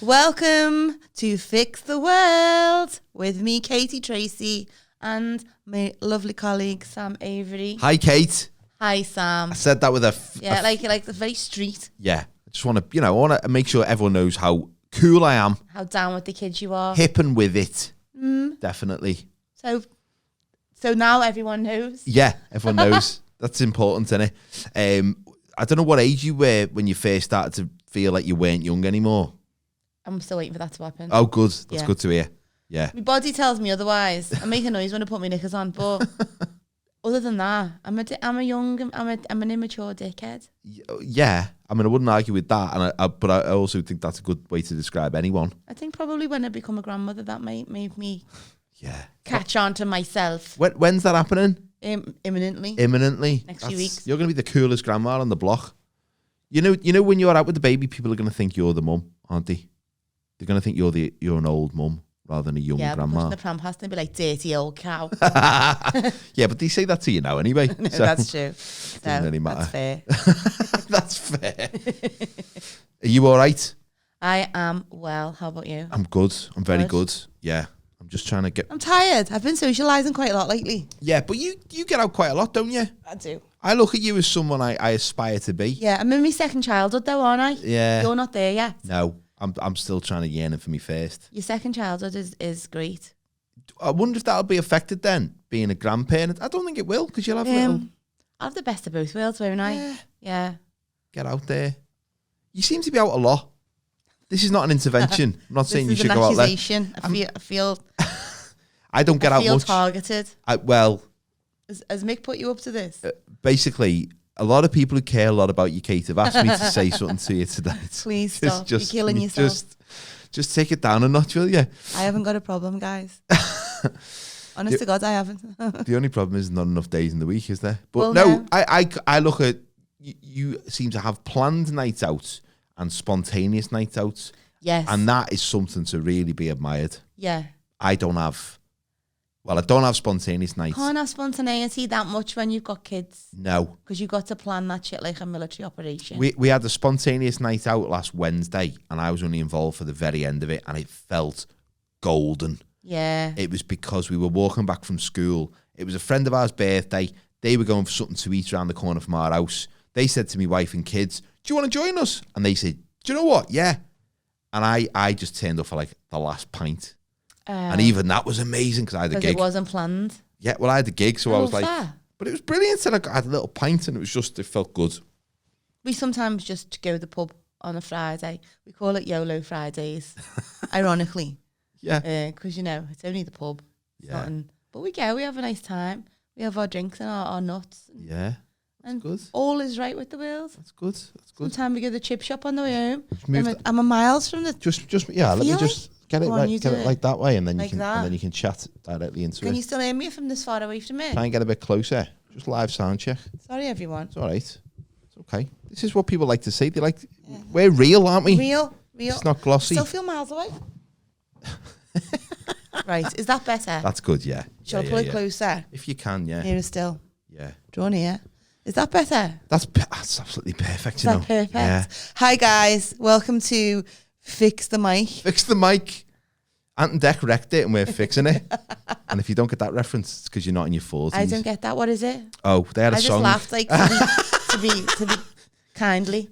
Welcome to Fix the World with me, Katie Tracy, and my lovely colleague, Sam Avery. Hi, Kate. Hi, Sam. I said that with like the very street. Yeah. I just want to, I want to make sure everyone knows how cool I am. How down with the kids you are. Hip and with it. Definitely. So now everyone knows. Yeah, everyone knows. That's important, isn't it? I don't know what age you were when you first started to feel like you weren't young anymore. I'm still waiting for that to happen. Oh, good. That's good to hear. Yeah. My body tells me otherwise. I make a noise when I put my knickers on, but other than that, I'm an immature dickhead. Yeah. I mean, I wouldn't argue with that, but I also think that's a good way to describe anyone. I think probably when I become a grandmother, that might make me catch on to myself. When's that happening? Imminently. Next few weeks. You're going to be the coolest grandma on the block. You know, when you're out with the baby, people are going to think you're the mum, aren't they? They're going to think you're an old mum rather than a young grandma. Yeah, the pram has to be like dirty old cow. Yeah, but they say that to you now anyway. No, so that's true. Doesn't really matter. That's fair. That's fair. Are you all right? I am well. How about you? I'm good. I'm very good. Yeah. I'm just trying to get... I'm tired. I've been socialising quite a lot lately. Yeah, but you get out quite a lot, don't you? I do. I look at you as someone I aspire to be. Yeah, I'm in my second childhood though, aren't I? Yeah. You're not there yet. No. I'm still trying to yearn for me first. Your second childhood is great. I wonder if that'll be affected then, being a grandparent. I don't think it will, because you'll have I'll have the best of both worlds, won't I? Yeah. Get out there. You seem to be out a lot. This is not an intervention. I'm not saying you should go out there. I feel I don't get out much. I feel targeted. Has Mick put you up to this? Basically, a lot of people who care a lot about you, Kate, have asked me to say something to you today. Please stop. You're killing yourself. Just take it down a notch, will you? I haven't got a problem, guys. Honest to God, I haven't. The only problem is not enough days in the week, is there? But well, no, I look at, you seem to have planned nights out and spontaneous nights out. Yes. And that is something to really be admired. Yeah. I don't have spontaneous nights. Can't have spontaneity that much when you've got kids. No. Because you've got to plan that shit like a military operation. We had a spontaneous night out last Wednesday, and I was only involved for the very end of it, and it felt golden. Yeah. It was because we were walking back from school. It was a friend of ours' birthday. They were going for something to eat around the corner from our house. They said to me wife and kids, do you want to join us? And they said, do you know what? Yeah. And I just turned up for like the last pint. And even that was amazing because I had a gig. It wasn't planned. Yeah, well, I had a gig, so I was like, fair. But it was brilliant. And I had a little pint, and it felt good. We sometimes just go to the pub on a Friday. We call it YOLO Fridays, ironically. Yeah. Because, it's only the pub. Yeah. But we go, we have a nice time. We have our drinks and our nuts. Yeah. That's good. All is right with the world. That's good. Sometimes we go to the chip shop on the way home. I'm a miles from the... Let me just... Get it right. Get it like that way, and then like you can chat directly into it. Can you still hear me from this far away from me? Try and get a bit closer. Just live sound check. Sorry, everyone. It's all right. It's okay. This is what people like to say. They like. Yeah. We're real, aren't we? Real. It's not glossy. Still feel miles away. Right. Is that better? That's good. Yeah. Shall I pull it closer? If you can, yeah. Here is still. Yeah. Draw near. Is that better? That's absolutely perfect. Is that perfect? Yeah. Hi guys. Welcome to Fix the Mic. Fix the Mic. Ant and Dec wrecked it and we're fixing it. And if you don't get that reference, it's because you're not in your 40s. I don't get that. What is it? Oh, they had a song. I just laughed to be kindly.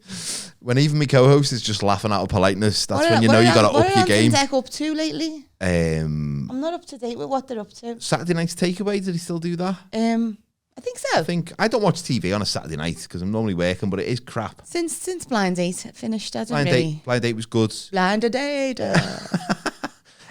When even my co-host is just laughing out of politeness, that's when you know you got to up your game. What are Ant and Dec up to lately? I'm not up to date with what they're up to. Saturday Night's Takeaway, did he still do that? I think so. I don't watch TV on a Saturday night because I'm normally working, but it is crap. Since Blind Date finished, I Blind Date was good. Blind Date.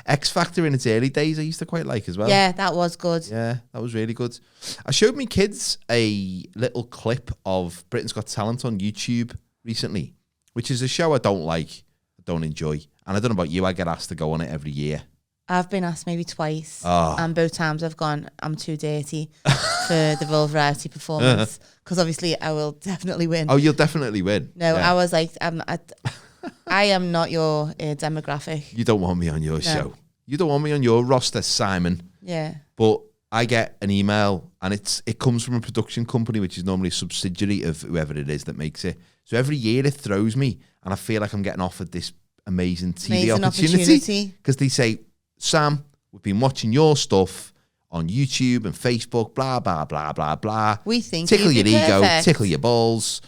X Factor in its early days I used to quite like as well. Yeah, that was good. Yeah, that was really good. I showed my kids a little clip of Britain's Got Talent on YouTube recently, which is a show I don't like, I don't enjoy. And I don't know about you, I get asked to go on it every year. I've been asked maybe twice, and both times I've gone, I'm too dirty for the Vol Variety performance, because obviously I will definitely win. Oh, you'll definitely win. No, yeah. I was like, I am not your demographic. You don't want me on your show. You don't want me on your roster, Simon. Yeah. But I get an email, and it comes from a production company, which is normally a subsidiary of whoever it is that makes it. So every year it throws me, and I feel like I'm getting offered this amazing TV opportunity. Because they say, Sam, we've been watching your stuff on YouTube and Facebook, blah, blah, blah, blah, blah. We think tickle your ego, perfect. tickle your balls.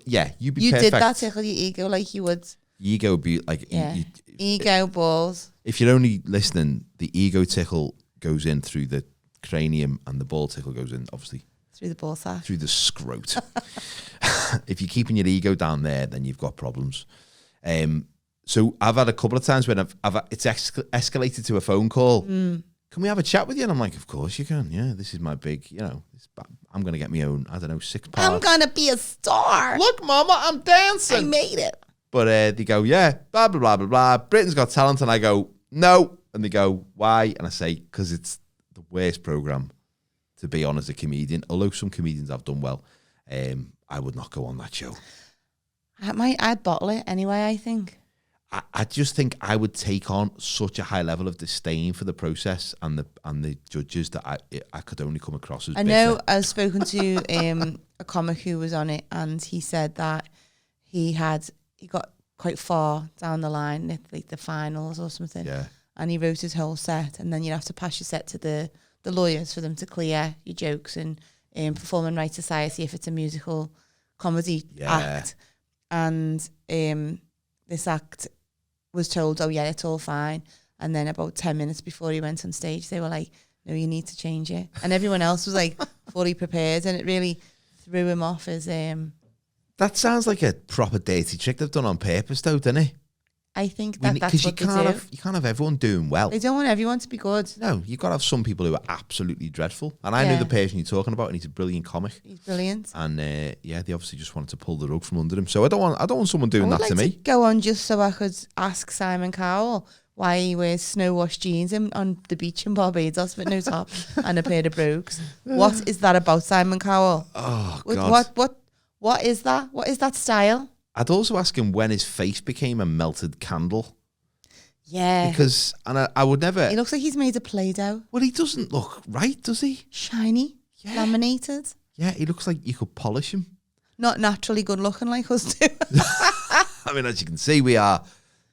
Yeah, you'd be you perfect. You did that, tickle your ego like you would. Ego would be like... Yeah. Ego, balls. If you're only listening, the ego tickle goes in through the cranium and the ball tickle goes in, obviously. Through the ball sack. Through the scrot. If you're keeping your ego down there, then you've got problems. So I've had a couple of times when it's escalated to a phone call. Can we have a chat with you? And I'm like, of course you can. Yeah, this is my big, I'm going to get my own, 6-part. I'm going to be a star. Look, mama, I'm dancing. I made it. But they go, yeah, blah, blah, blah, blah, blah. Britain's Got Talent. And I go, no. And they go, why? And I say, because it's the worst program to be on as a comedian. Although some comedians have done well, I would not go on that show. I'd bottle it anyway, I think. I just think I would take on such a high level of disdain for the process and the judges that I could only come across as bitter. know I've spoken to a comic who was on it, and he said that he got quite far down the line at like the finals or something. Yeah. And he wrote his whole set, and then you'd have to pass your set to the lawyers for them to clear your jokes, and Performing Rights Society if it's a musical comedy act. And this act was told, oh yeah, it's all fine. And then about 10 minutes before he went on stage, they were like, no, you need to change it. And everyone else was like fully prepared, and it really threw him off as... That sounds like a proper dirty trick they've done on purpose though, doesn't it? I think that's what they do. You can't have everyone doing well. They don't want everyone to be good. No, you've got to have some people who are absolutely dreadful. And I know the person you're talking about, and he's a brilliant comic. He's brilliant. And they obviously just wanted to pull the rug from under him. So I don't want someone doing that to me. To go on just so I could ask Simon Cowell why he wears snow-washed jeans on the beach in Barbados with no top and a pair of brogues. What is that about, Simon Cowell? Oh, God. What is that? What is that style? I'd also ask him when his face became a melted candle. Yeah. Because, and I would never... He looks like he's made of Play-Doh. Well, he doesn't look right, does he? Shiny. Yeah. Laminated. Yeah, he looks like you could polish him. Not naturally good looking like us do. I mean, as you can see, we are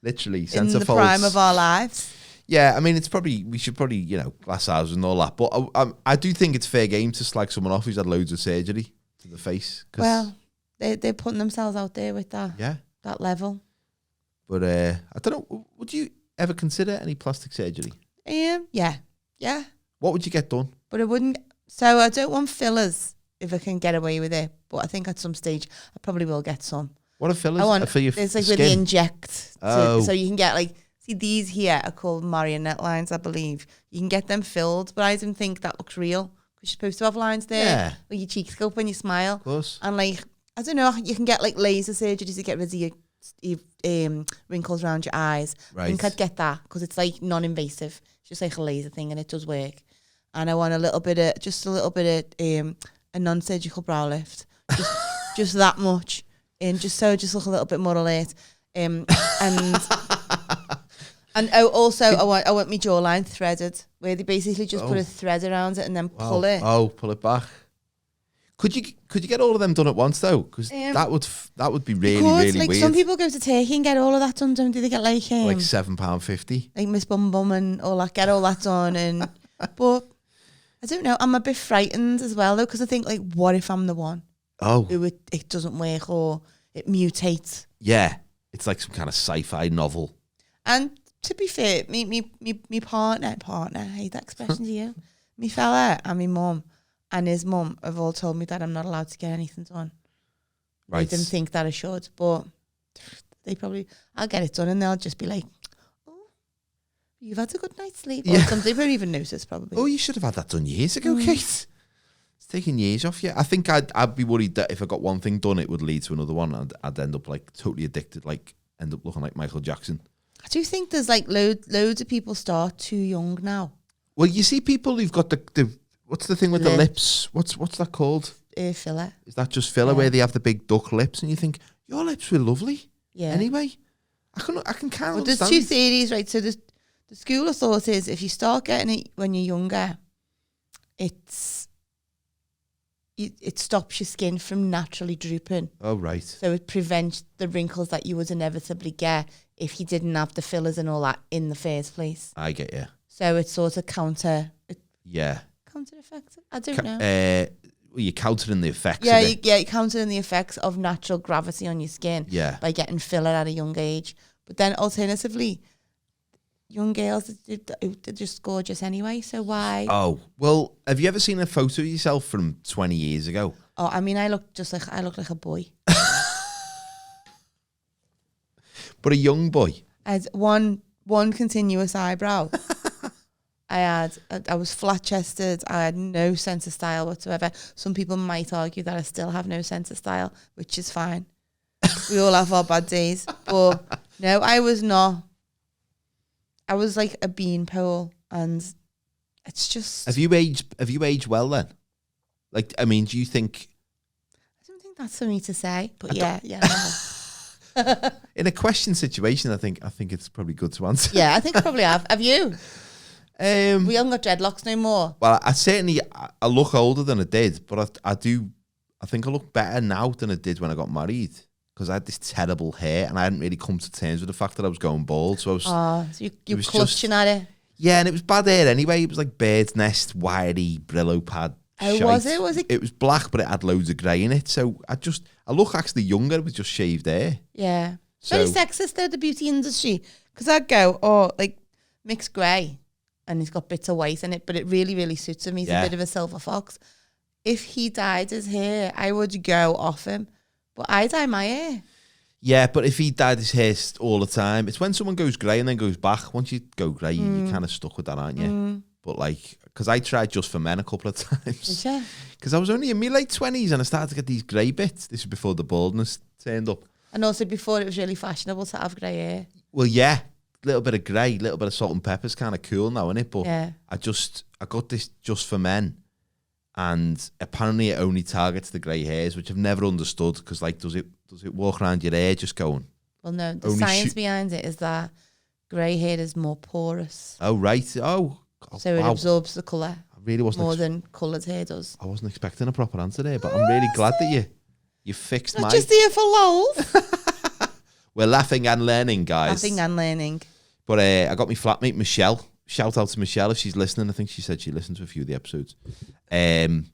literally centre in the prime of our lives. Yeah, I mean, we should probably, glass houses and all that. But I do think it's fair game to slag someone off who's had loads of surgery to the face. Well, they're putting themselves out there with that. Yeah. That level. But I don't know. Would you ever consider any plastic surgery? Yeah. What would you get done? But I wouldn't. So I don't want fillers if I can get away with it. But I think at some stage I probably will get some. What are fillers? For your there's like skin? where they inject. So you can get like, see, these here are called Marionette Lines, I believe. You can get them filled, but I didn't think that looks real. Because you're supposed to have lines there where your cheeks go up when you smile. Of course. And like, I don't know, you can get like laser surgery to get rid of your wrinkles around your eyes. Right. I think I'd get that because it's like non-invasive. It's just like a laser thing and it does work. And I want a little bit of a non-surgical brow lift. Just that much. And just look a little bit more alert. And also I want my jawline threaded, where they basically just put a thread around it and then pull it. Oh, pull it back. Could you get all of them done at once though? Because that would be really like weird. Some people go to Turkey and get all of that done. Don't they? They get like £7.50. Like Miss Bum Bum and all that. Get all that done. And but I don't know. I'm a bit frightened as well though, because I think like, what if I'm the one? Oh, it doesn't work or it mutates. Yeah, it's like some kind of sci-fi novel. And to be fair, me partner, I hate that expression to you. Me fella and me mum and his mum have all told me that I'm not allowed to get anything done. Right. They didn't think that I should, but I'll get it done and they'll just be like, oh, you've had a good night's sleep. Or something. They won't even notice probably. Oh, you should have had that done years ago, Kate. It's taking years off you. I think I'd be worried that if I got one thing done, it would lead to another one and I'd end up like totally addicted, like end up looking like Michael Jackson. I do think there's like loads of people start too young now. Well, you see people who've got the what's the thing with the lips? What's that called? Filler. Is that just filler where they have the big duck lips and you think, your lips were lovely? Yeah. Anyway, I can kind of understand. There's two theories, right? So the school of thought is if you start getting it when you're younger, it stops your skin from naturally drooping. Oh, right. So it prevents the wrinkles that you would inevitably get if he didn't have the fillers and all that in the first place. I get you. So it's sort of counter effective. I don't know. You're countering the effects. Yeah, of it. you're countering the effects of natural gravity on your skin. Yeah. By getting filler at a young age, but then alternatively, young girls they're just gorgeous anyway. So why? Oh well, have you ever seen a photo of yourself from 20 years ago? Oh, I mean, I look like a boy. But a young boy. I had one continuous eyebrow. I was flat chested. I had no sense of style whatsoever. Some people might argue that I still have no sense of style, which is fine. We all have our bad days, but no, I was not. I was like a beanpole, and it's just. Have you aged well then? Like, I mean, do you think? I don't think that's for me to say, but yeah. In a question situation, I think it's probably good to answer. Yeah, I think I probably have. Have you? We haven't got dreadlocks no more. Well, I look older than I did, but I think I look better now than I did when I got married. Because I had this terrible hair and I hadn't really come to terms with the fact that I was going bald. So I was. So you're clutching at it. Yeah, and it was bad hair anyway. It was like bird's nest, wiry Brillo pad. Oh, shite. was it? Was it? It was black, but it had loads of grey in it. So I look actually younger with just shaved hair. Yeah. So, very sexist though, the beauty industry. Because I'd go, like mixed grey, and he's got bits of white in it, but it really, really suits him. He's a bit of a silver fox. If he dyed his hair, I would go off him. But I dye my hair. Yeah, but if he dyed his hair all the time, it's when someone goes grey and then goes back. Once you go grey, you're kind of stuck with that, aren't you? But like, because I tried Just for Men a couple of times. Did you? Because I was only in my late 20s and I started to get these grey bits. This was before the baldness turned up. And also before it was really fashionable to have grey hair. Well, yeah. A little bit of grey, a little bit of salt and pepper is kind of cool now, isn't it? But yeah. I got this Just for Men. And apparently it only targets the grey hairs, which I've never understood. Because like, does it walk around your hair just going? Well, no. The science behind it is that grey hair is more porous. Oh, right. Oh, so it absorbs the colour. I really wasn't more than coloured hair does. I wasn't expecting a proper answer there, but I'm really glad that you fixed Not just here for lols. We're laughing and learning, guys. Laughing and learning. But I got my flatmate Michelle. Shout out to Michelle if she's listening. I think she said she listened to a few of the episodes. I'm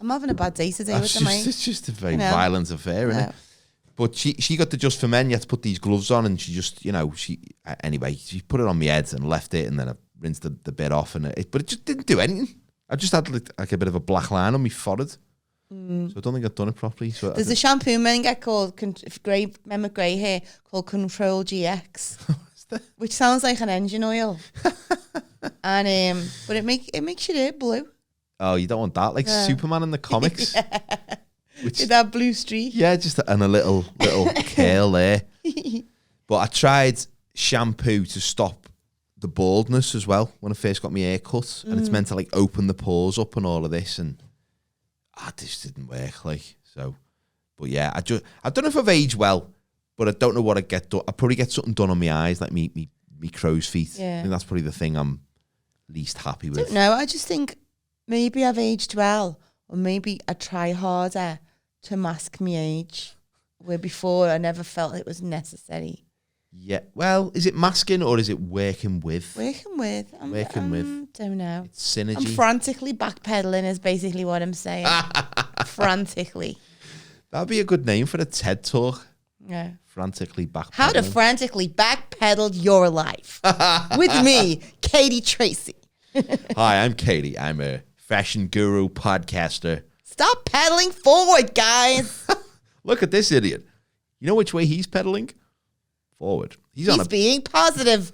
having a bad day today with the mic. It's just a very violent affair, isn't it? But she got the Just for Men. You had to put these gloves on, and she just, anyway, she put it on my head and left it, and then I rinsed the bit off, but it just didn't do anything. I just had like a bit of a black line on my forehead, so I don't think I'd done it properly. So there's a shampoo men get called men with grey hair called Control GX, which sounds like an engine oil, and but it makes your hair blue. Oh, you don't want that, like Superman in the comics. With that blue streak. Yeah, just and a little curl there. But I tried shampoo to stop the baldness as well when I first got my hair cut, and it's meant to like open the pores up and all of this, and this didn't work. Like so, but yeah, I don't know if I've aged well, but I don't know what I'd get done. I'd probably get something done on my eyes, like me crow's feet. Yeah. I think that's probably the thing I'm least happy with. No, I just think maybe I've aged well, or maybe I try harder to mask my age, where before I never felt it was necessary. Yeah, well, is it masking or is it working with? Working with. Don't know. It's synergy. I'm frantically backpedaling is basically what I'm saying. Frantically. That'd be a good name for a TED Talk. Yeah. Frantically backpedaling. How to frantically backpedal your life. With me, Katie Tracy. Hi, I'm Katie. I'm a fashion guru podcaster. Stop pedaling forward, guys. Look at this idiot. You know which way he's pedaling? Forward. He's being positive.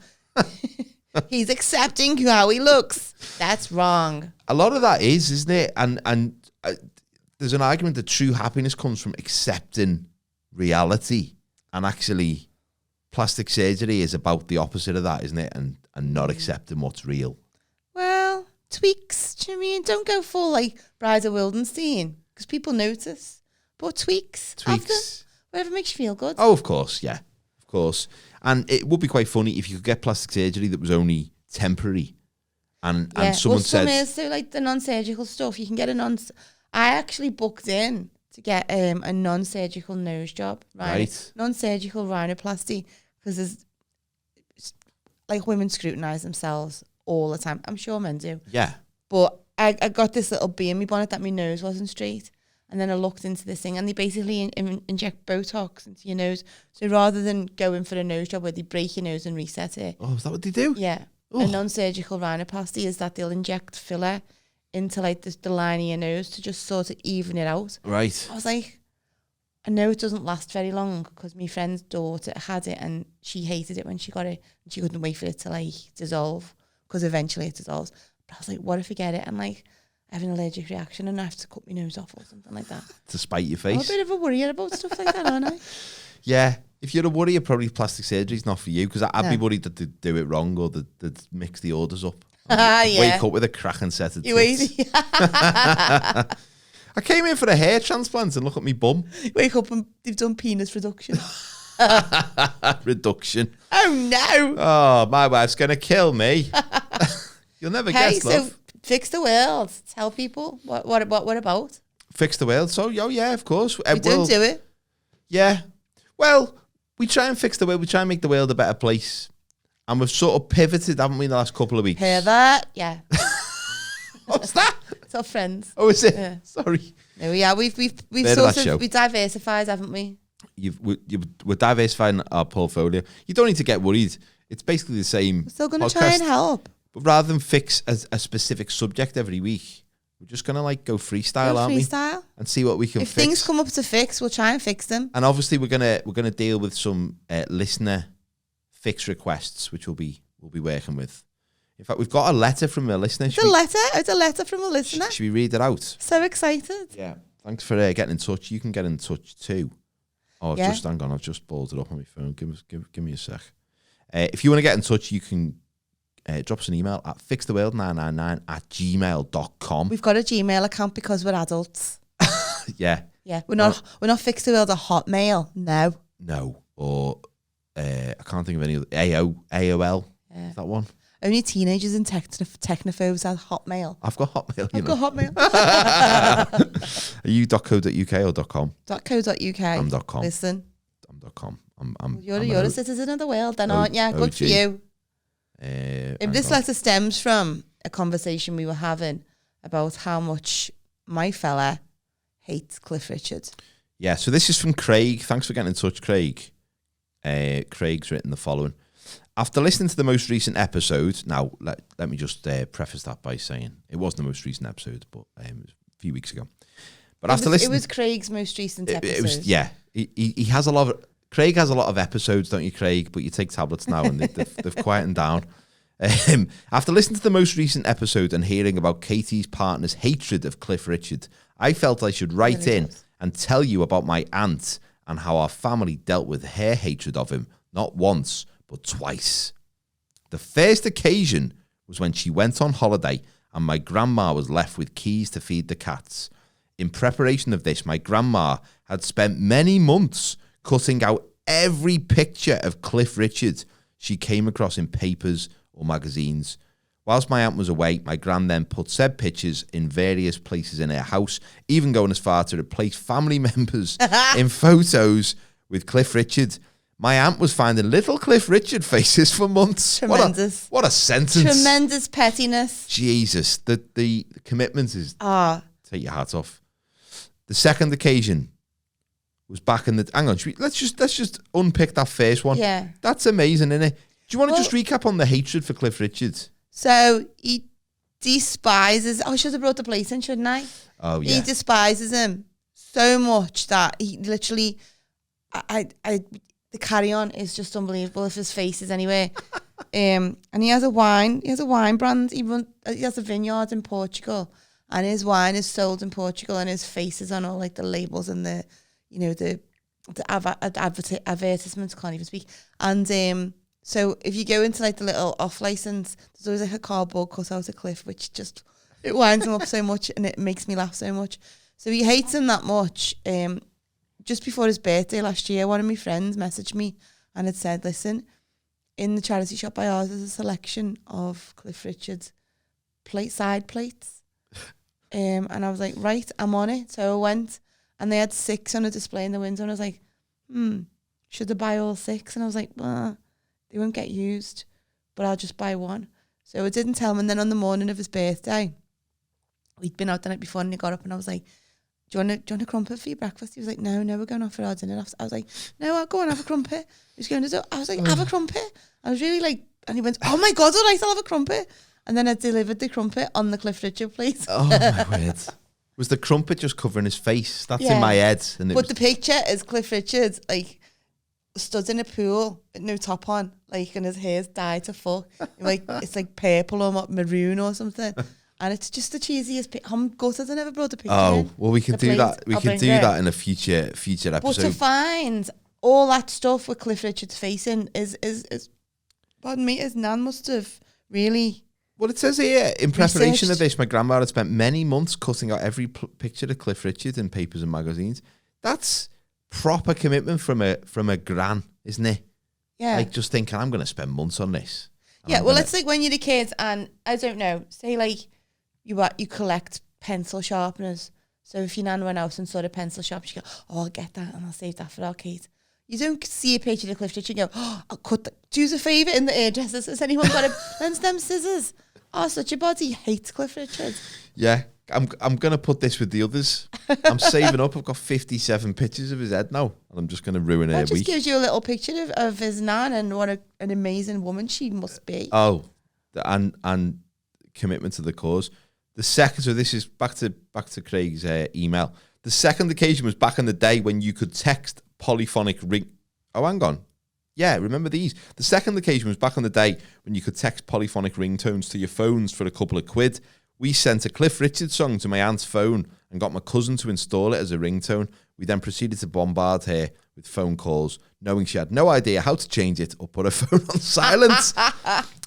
He's accepting how he looks. That's wrong. A lot of that isn't it? And there's an argument that true happiness comes from accepting reality, and actually plastic surgery is about the opposite of that, isn't it? And not accepting what's real. Well, tweaks. Do you know what I mean? Don't go full like Bride of Wildenstein, because people notice. But tweaks. Whatever makes you feel good. Oh, of course, yeah. Of course. And it would be quite funny if you could get plastic surgery that was only temporary. And someone said... So like the non-surgical stuff, you can get I actually booked in to get a non-surgical nose job. Right. Non-surgical rhinoplasty, because like women scrutinise themselves all the time. I'm sure men do. Yeah. But I got this little bee in my bonnet that my nose wasn't straight. And then I looked into this thing, and they basically inject Botox into your nose. So rather than going for a nose job where they break your nose and reset it. Oh, is that what they do? Yeah. Oh. A non-surgical rhinoplasty is that they'll inject filler into like the line of your nose to just sort of even it out. Right. I was like, I know it doesn't last very long because my friend's daughter had it and she hated it when she got it and she couldn't wait for it to like dissolve because eventually it dissolves. But I was like, what if I get it and like I have an allergic reaction and I have to cut my nose off or something like that? To spite your I'm a face. bit of a worrier about stuff like that, aren't I? Yeah. If you're a worrier, probably plastic surgery's not for you because I'd be worried that they'd do it wrong or they'd mix the orders up. Yeah. Wake up with a cracking set of You tits. wait. I came in for a hair transplant and look at me bum. Wake up and they've done penis reduction. Reduction. Oh no! Oh, my wife's gonna kill me. You'll never guess, love. So fix the world. Tell people what about? Fix the world. So, yeah, of course. We don't do it. Yeah. Well, we try and fix the world. We try and make the world a better place. And we've sort of pivoted, haven't we, in the last couple of weeks? Hear that? Yeah. What's that? It's our friends. Oh, is it? Yeah. Sorry. No, yeah, we've sort of we diversified, haven't we? We're diversifying our portfolio. You don't need to get worried. It's basically the same. We're still going to podcast, try and help. But rather than fix a specific subject every week, we're just going to like go freestyle, aren't we? Freestyle. And see what we can If fix. things come up to fix, we'll try and fix them. And obviously we're gonna deal with some listener fix requests, which we'll be working with. In fact, we've got a letter from a listener. It's a letter from a listener. Should we read it out? So excited. Yeah. Thanks for getting in touch. You can get in touch too. Oh, Yeah. just hang on. I've just balled it up on my phone. Give me a sec. If you want to get in touch, you can drop us an email at fixtheworld999@gmail.com. We've got a Gmail account because we're adults. Yeah. Yeah, we're not Fix the World at Hotmail. No. No. Or I can't think of any other. AOL. Yeah. Is that one? Only teenagers and technophobes have Hotmail. I've got Hotmail. I've got Hotmail. Are you .co.uk or .com? .co.uk. I'm .com. Listen. I'm .com. You're a citizen of the world then, aren't you? Good for you. If this letter stems from a conversation we were having about how much my fella hates Cliff Richard. Yeah, so this is from Craig. Thanks for getting in touch, Craig. Craig's written the following. After listening to the most recent episode, now let me just preface that by saying it wasn't the most recent episode, but it was a few weeks ago. But it was Craig's most recent episode. It was, yeah. He has a lot of... Craig has a lot of episodes, don't you, Craig? But you take tablets now and they've quietened down. After listening to the most recent episode and hearing about Katie's partner's hatred of Cliff Richard, I felt I should write in and tell you about my aunt and how our family dealt with her hatred of him, not once, but twice. The first occasion was when she went on holiday and my grandma was left with keys to feed the cats. In preparation of this, my grandma had spent many months cutting out every picture of Cliff Richard she came across in papers or magazines. Whilst my aunt was away, my gran then put said pictures in various places in her house, even going as far to replace family members in photos with Cliff Richard. My aunt was finding little Cliff Richard faces for months. Tremendous. What a sentence. Tremendous pettiness. Jesus. The commitment is... Take your hat off. The second occasion was back in the... Hang on. Let's just unpick that first one. Yeah. That's amazing, isn't it? Do you want to just recap on the hatred for Cliff Richard? So he despises... I should have brought the plate in, shouldn't I? Oh, yeah. He despises him so much that he literally... The carry-on is just unbelievable if his face is anywhere. And he has a wine brand. He has a vineyard in Portugal, and his wine is sold in Portugal, and his face is on all like the labels and the advertisements. Can't even speak. And so if you go into like the little off license, there's always like a cardboard cut out of Cliff, which just it winds him up so much, and it makes me laugh so much. So he hates him that much. Just before his birthday last year, one of my friends messaged me and had said, listen, in the charity shop by ours, there's a selection of Cliff Richard's side plates. And I was like, right, I'm on it. So I went, and they had 6 on a display in the window, and I was like, should I buy all 6? And I was like, well, they won't get used. but I'll just buy one. So I didn't tell him. And then on the morning of his birthday, we'd been out the night before and he got up and I was like, do you want a crumpet for your breakfast? He was like, no, we're going off for our dinner. I was like, no, I'll go and have a crumpet. He was going to do, I was like, have a crumpet. I was really like, and he went, oh my God, all right, I'll have a crumpet. And then I delivered the crumpet on the Cliff Richard plate. Oh my word. Was the crumpet just covering his face? That's in my head. And but the picture is Cliff Richard, like, stood in a pool with no top on, like, and his hair's dyed to fuck. Like, it's like purple or maroon or something. And it's just the cheesiest picture. I'm gutted I never brought the picture in. Well, we can do that. We can do that in a future episode. But to find all that stuff with Cliff Richard's face in is pardon me, his nan must have really... Well, it says here, in preparation of this, my grandma had spent many months cutting out every picture of Cliff Richard in papers and magazines. That's proper commitment from a gran, isn't it? Yeah. Like, just thinking, I'm going to spend months on this. Yeah, well, it's like when you're a kid and, I don't know, say like you collect pencil sharpeners. So if your nan went out and saw a pencil sharpener, she'd go, oh, I'll get that and I'll save that for our Kate. You don't see a picture of Cliff Richard and go, oh, I'll cut that. Choose a favourite in the hairdressers. Has anyone got a lend them scissors? Oh, such a body hates Cliff Richard. Yeah, I'm going to put this with the others. I'm saving up. I've got 57 pictures of his head now, and I'm just going to ruin it. That just gives you a little picture of his nan and what an amazing woman she must be. Oh, and commitment to the cause. The second, so this is back to Craig's email. The second occasion was back in the day when you could text polyphonic ring. Oh, hang on. Yeah, remember these. The second occasion was back in the day when you could text polyphonic ringtones to your phones for a couple of quid. We sent a Cliff Richard song to my aunt's phone and got my cousin to install it as a ringtone. We then proceeded to bombard her with phone calls, knowing she had no idea how to change it or put her phone on silent.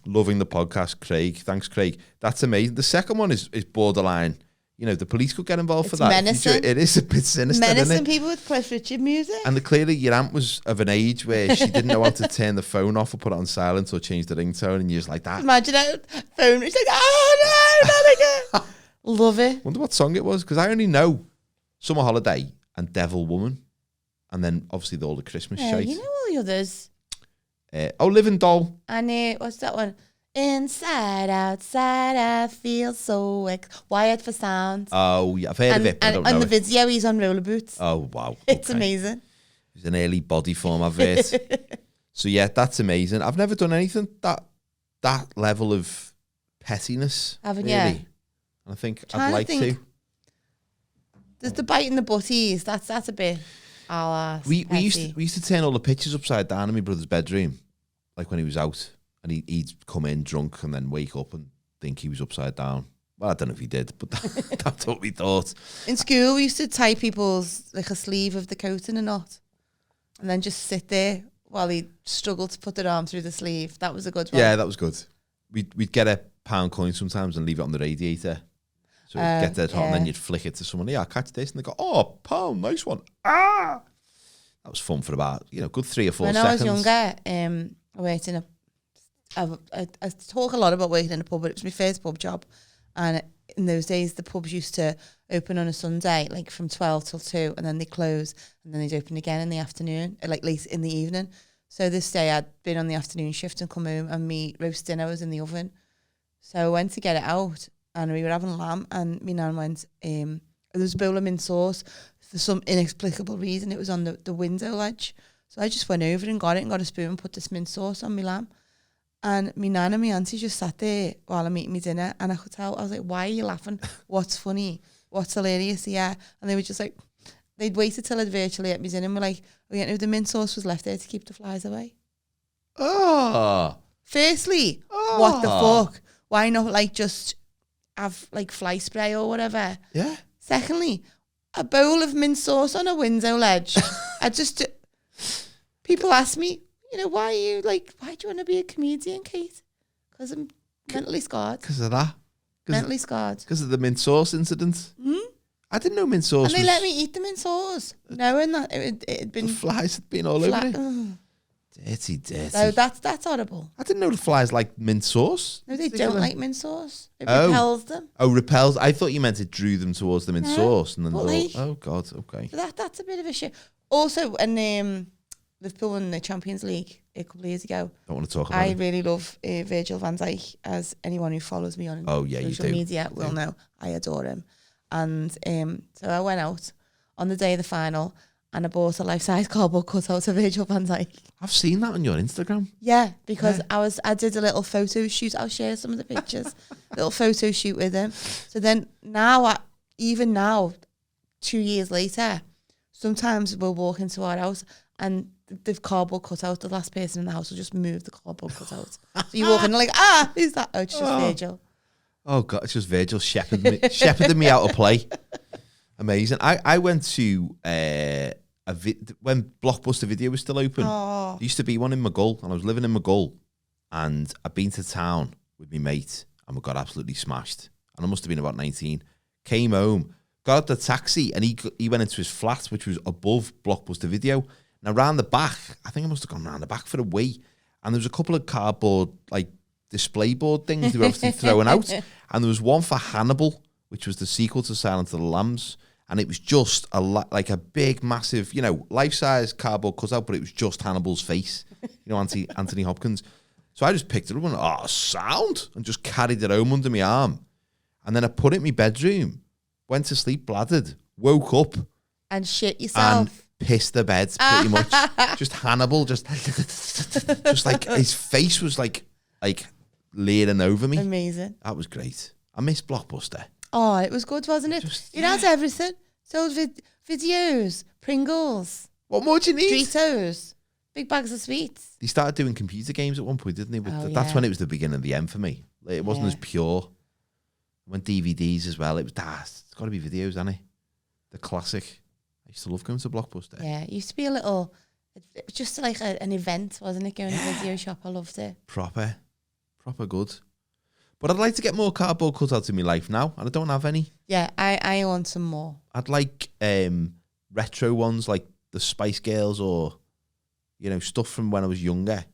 Loving the podcast, Craig. Thanks, Craig. That's amazing. The second one is borderline. You know, the police could get involved for that. Menacing. It is a bit sinister, menacing, isn't it? People with Cliff Richard music. And clearly your aunt was of an age where she didn't know how to turn the phone off or put it on silent or change the ringtone, and you're just like that. Imagine that phone. It's like, oh no, not again. Love it. Wonder what song it was, because I only know Summer Holiday and Devil Woman, and then obviously all the Christmas shite. You know all the others. Living Doll. And what's that one? Inside, outside, I feel so wired for sound. Oh, yeah, I've heard of it, but I don't know and the it. video, he's on roller boots. Oh, wow. It's amazing. It's an early body form advert. So, yeah, that's amazing. I've never done anything that level of pettiness. Haven't really. you? I think I'd like to. There's the biting the butties. That's a bit we used to turn all the pictures upside down in my brother's bedroom, like when he was out. And he'd come in drunk and then wake up and think he was upside down. Well, I don't know if he did, but that's what we thought. In school, we used to tie people's, like, a sleeve of the coat in a knot and then just sit there while he struggled to put their arm through the sleeve. That was a good one. Yeah, that was good. We'd get a £1 coin sometimes and leave it on the radiator. So it'd get dead hot and then you'd flick it to someone. Yeah, I'll catch this. And they go, oh, £1, nice one. Ah! That was fun for about, good 3 or 4 seconds. When I was younger, I worked in I talk a lot about working in a pub, but it was my first pub job. And in those days, the pubs used to open on a Sunday, like from 12 till 2, and then they close, and then they'd open again in the afternoon, like late in the evening. So this day I'd been on the afternoon shift and come home, and me roast dinner was in the oven. So I went to get it out, and we were having lamb, and my nan went, there was a bowl of mint sauce. For some inexplicable reason, it was on the window ledge. So I just went over and got it and got a spoon and put this mint sauce on my lamb. And my nan and my auntie just sat there while I'm eating my dinner, and I could tell, I was like, why are you laughing? What's funny? What's hilarious? Yeah. And they were just like, they'd waited till I'd virtually ate my dinner and were like, oh yeah, no, the mint sauce was left there to keep the flies away. Oh. Firstly, what the fuck? Why not like just have like fly spray or whatever? Yeah. Secondly, a bowl of mint sauce on a window ledge. People ask me, why do you want to be a comedian, Kate? Because I'm mentally scarred. Because of that? Mentally scarred. Because of the mint sauce incident? I didn't know mint sauce and they let me eat the mint sauce, knowing that it had been... The flies had been all over it? Dirty. No, that's horrible. I didn't know the flies like mint sauce. No, they don't like mint sauce. It repels them. Oh, repels. I thought you meant it drew them towards the mint sauce. And then oh, God, okay. That's a bit of a shit. Also, and Liverpool won the Champions League a couple of years ago. Don't want to talk about I it. really love Virgil van Dijk, as anyone who follows me on social media will know. I adore him. And so I went out on the day of the final and I bought a life-size cardboard cutout of Virgil van Dijk. I've seen that on your Instagram. Yeah, because I did a little photo shoot. I'll share some of the pictures. Little photo shoot with him. So then even now, 2 years later, sometimes we'll walk into our house and the cardboard cutout, the last person in the house will just move the cardboard cutout. So you walk in and like, who's that? Oh, it's just Virgil. Oh God, it's just Virgil shepherding me out of play. Amazing. I went to when Blockbuster Video was still open. There used to be one in Maghull, and I was living in Maghull, and I'd been to town with my mate, and we got absolutely smashed. And I must have been about 19. Came home, got out the taxi, and he went into his flat, which was above Blockbuster Video. Now, round the back, I think I must have gone round the back for a wee, and there was a couple of cardboard, like, display board things they were obviously throwing out, and there was one for Hannibal, which was the sequel to Silence of the Lambs, and it was just like a big, massive, life-size cardboard cutout, but it was just Hannibal's face, Anthony Hopkins. So I just picked it up and, sound, and just carried it home under my arm. And then I put it in my bedroom, went to sleep, bladdered, woke up. And shit yourself. And pissed the bed, pretty much. Just Hannibal, just like, his face was like leering over me. Amazing. That was great. I miss Blockbuster. Oh, it was good, wasn't it? It has everything. Sold videos, Pringles. What more do you need? Doritos, big bags of sweets. They started doing computer games at one point, didn't they? That's when it was the beginning of the end for me. It wasn't as pure. When DVDs as well, it's got to be videos, hasn't it? The classic. I used to love going to Blockbuster. Yeah, it used to be it was just like an event, wasn't it? Going to a video shop, I loved it. Proper good. But I'd like to get more cardboard cutouts in my life now, and I don't have any. Yeah, I want some more. I'd like retro ones, like the Spice Girls, or stuff from when I was younger.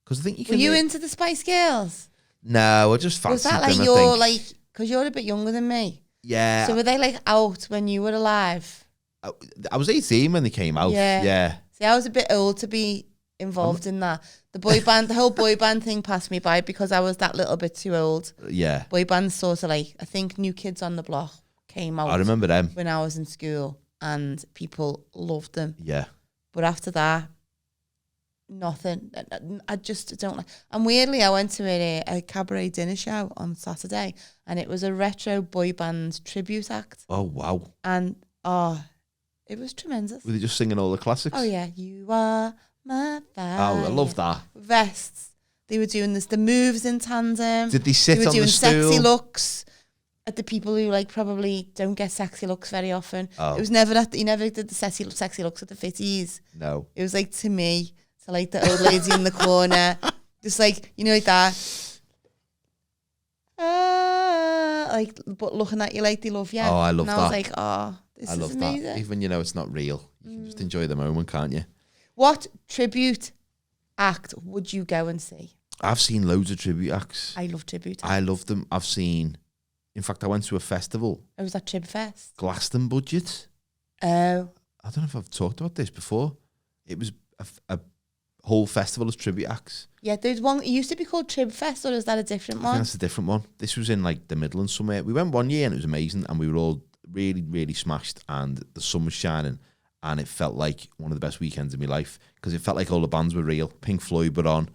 Because I think you can. Were you into the Spice Girls? No, I just fancied them. Was that like because you're a bit younger than me? Yeah. So were they like out when you were alive? I was 18 when they came out. Yeah. See, I was a bit old to be involved in that. The whole boy band thing passed me by because I was that little bit too old. Yeah. Boy bands sort of I think New Kids on the Block came out. I remember them. When I was in school and people loved them. Yeah. But after that, nothing. I just don't like. And weirdly, I went to a cabaret dinner show on Saturday and it was a retro boy band tribute act. Oh, wow. And, it was tremendous. Were they just singing all the classics? Oh, yeah. You are my fire. Oh, I love that. Vests. They were doing the moves in tandem. Did they sit on the stool? They were doing sexy looks at the people who probably don't get sexy looks very often. Oh. It was never he never did the sexy looks at the fitties. No. It was to me. So the old lady in the corner. Just like that. But looking at you like they love you. Oh, I love that. And I was this is amazing. That. Even it's not real. You can just enjoy the moment, can't you? What tribute act would you go and see? I've seen loads of tribute acts. I love tribute acts. I love them. In fact, I went to a festival. It was that Trib Fest. Glaston Budget. Oh. I don't know if I've talked about this before. It was a whole festival of tribute acts. Yeah, there's one. It used to be called Trib Fest, or is that a different one? I think that's a different one. This was in the Midlands somewhere. We went one year and it was amazing, and we were all really, really smashed, and the sun was shining, and it felt like one of the best weekends of my life because it felt like all the bands were real. Pink Floyd were on,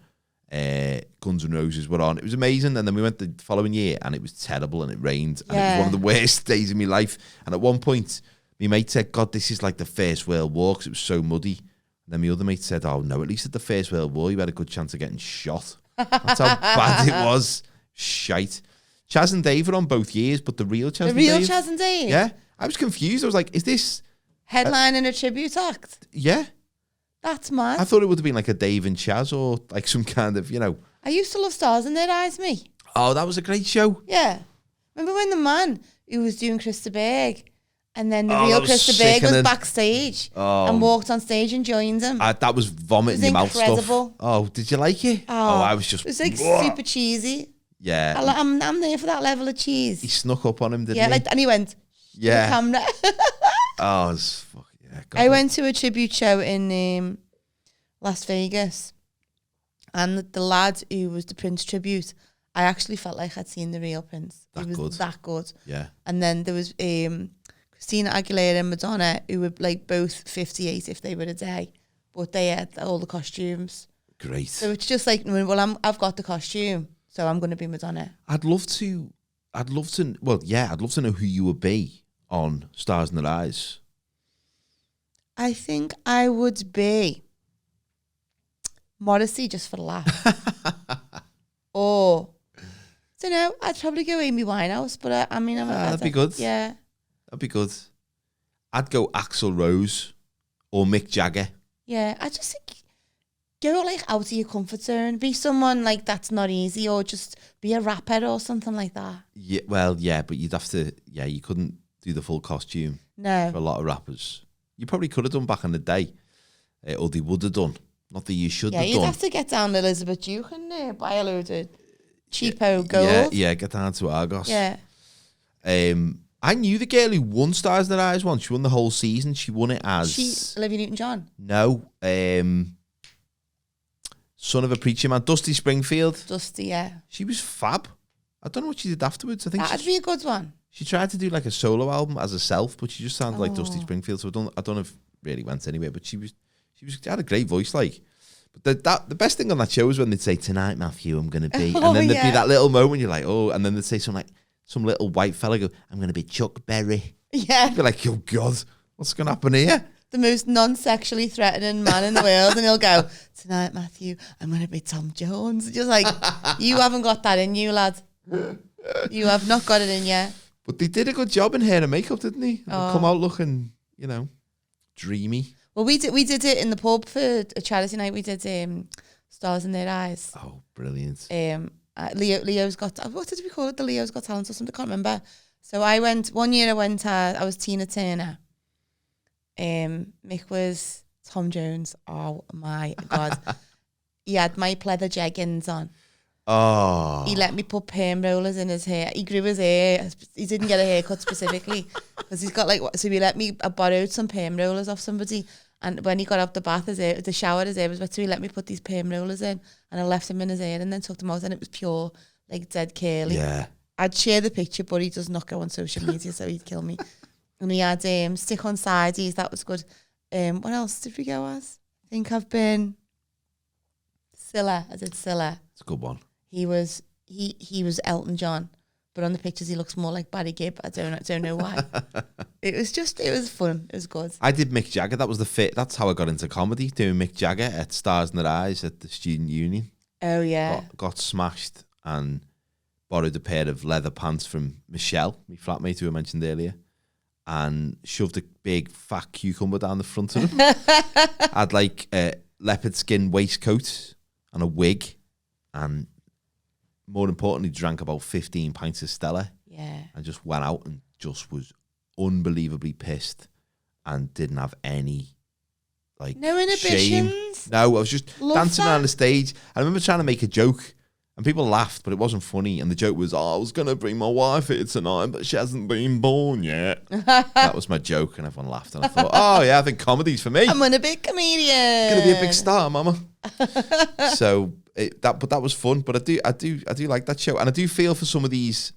Guns N' Roses were on. It was amazing, and then we went the following year and it was terrible and it rained, and it was one of the worst days of my life. And at one point, my mate said, "God, this is like the First World War because it was so muddy." And then my other mate said, "Oh no, at least at the First World War you had a good chance of getting shot." That's how bad it was. Shite. Chaz and Dave were on both years, but the real Chaz and Dave. Chaz and Dave? Yeah. I was confused. I was like, is this... Headlining a tribute act? Yeah. That's mad. I thought it would have been like a Dave and Chaz or some kind of, I used to love Stars in Their Eyes, me. Oh, that was a great show. Yeah. Remember when the man who was doing Krista Berg and then the real Krista Berg was backstage and walked on stage and joined him? That was vomit in your mouth stuff. Incredible. Oh, did you like it? Oh, I was just... It was super cheesy. Yeah. I'm there for that level of cheese. He snuck up on him, didn't he? Yeah, and he went... Yeah. The camera. Oh, it's fucking... Yeah, I went to a tribute show in Las Vegas And the lad who was the Prince tribute, I actually felt like I'd seen the real Prince. He was that good. Yeah. And then there was Christina Aguilera and Madonna, who were like both 58 if they were a day, but they had all the costumes. Great. So it's just like, well, I've got the costume, so I'm going to be Madonna. I'd love to know who you would be on Stars in Their Eyes. I think I would be Morrissey just for a laugh. Or, I don't know, I'd probably go Amy Winehouse, but I mean, that'd be good. Yeah. That'd be good. I'd go Axl Rose or Mick Jagger. Yeah, I just think go like out of your comfort zone. Be someone like that's not easy, or just be a rapper or something like that. Yeah, well, yeah, but you'd have to. Yeah, you couldn't do the full costume. No, for a lot of rappers, you probably could have done back in the day, or they would have done. Not that you should have done. Yeah, you'd have to get down to Elizabeth Duke and buy a load of cheapo gold. Yeah, get down to Argos. Yeah. I knew the girl who won Stars in Their Eyes once. She won the whole season. She won it as Olivia Newton-John. No, son of a preacher man, Dusty Springfield. Dusty, yeah. She was fab. I don't know what she did afterwards. I think that'd be a good one. She tried to do like a solo album as herself, but she just sounded like Dusty Springfield. So I don't know if it really went anywhere. But she had a great voice, like. But the best thing on that show was when they'd say, "Tonight, Matthew, I'm gonna be," and then there'd be that little moment you're like, "Oh," and then they'd say something like, some little white fella go, "I'm gonna be Chuck Berry." Yeah. You'd be like, "Oh God, what's gonna happen here?" The most non-sexually threatening man in the world, and he'll go, "Tonight, Matthew, I'm going to be Tom Jones." Just like, you haven't got that in you, lad. You have not got it in you. But they did a good job in hair and makeup, didn't they? They come out looking, dreamy. Well, we did it in the pub for a charity night. We did Stars in Their Eyes. Oh, brilliant. Leo's got, what did we call it? The Leo's Got Talent or something? I can't remember. So I was Tina Turner. Mick was Tom Jones. Oh my God. He had my pleather jeggings on. Oh. He let me put perm rollers in his hair. He grew his hair. He didn't get a haircut specifically because he's got so he let me, I borrowed some perm rollers off somebody, and when he got out the bath, his hair was wet, so he let me put these perm rollers in, and I left him in his hair and then took them out, and it was pure, like dead curly. Yeah. I'd share the picture, but he does not go on social media, so he'd kill me. And he had stick on sides, that was good. What else did we go as? I think I've been Scylla. I did Scylla. It's a good one. He was Elton John, but on the pictures he looks more like Barry Gibb. I don't know why. It was fun. It was good. I did Mick Jagger. That was that's how I got into comedy, doing Mick Jagger at Stars in Their Eyes at the Student Union. Oh yeah. Got smashed and borrowed a pair of leather pants from Michelle, my flatmate who I mentioned earlier, and shoved a big fat cucumber down the front of him. Had like a leopard skin waistcoat and a wig, and more importantly, drank about 15 pints of Stella. Yeah. And just went out and just was unbelievably pissed and didn't have any no inhibitions. Shame. No, I was just dancing around the stage. I remember trying to make a joke and people laughed, but it wasn't funny. And the joke was, I was going to bring my wife here tonight, but she hasn't been born yet. That was my joke, and everyone laughed. And I thought, oh yeah, I think comedy's for me. I'm gonna be a comedian. Gonna be a big star, mama. So that was fun. But I do like that show, and I do feel for some of these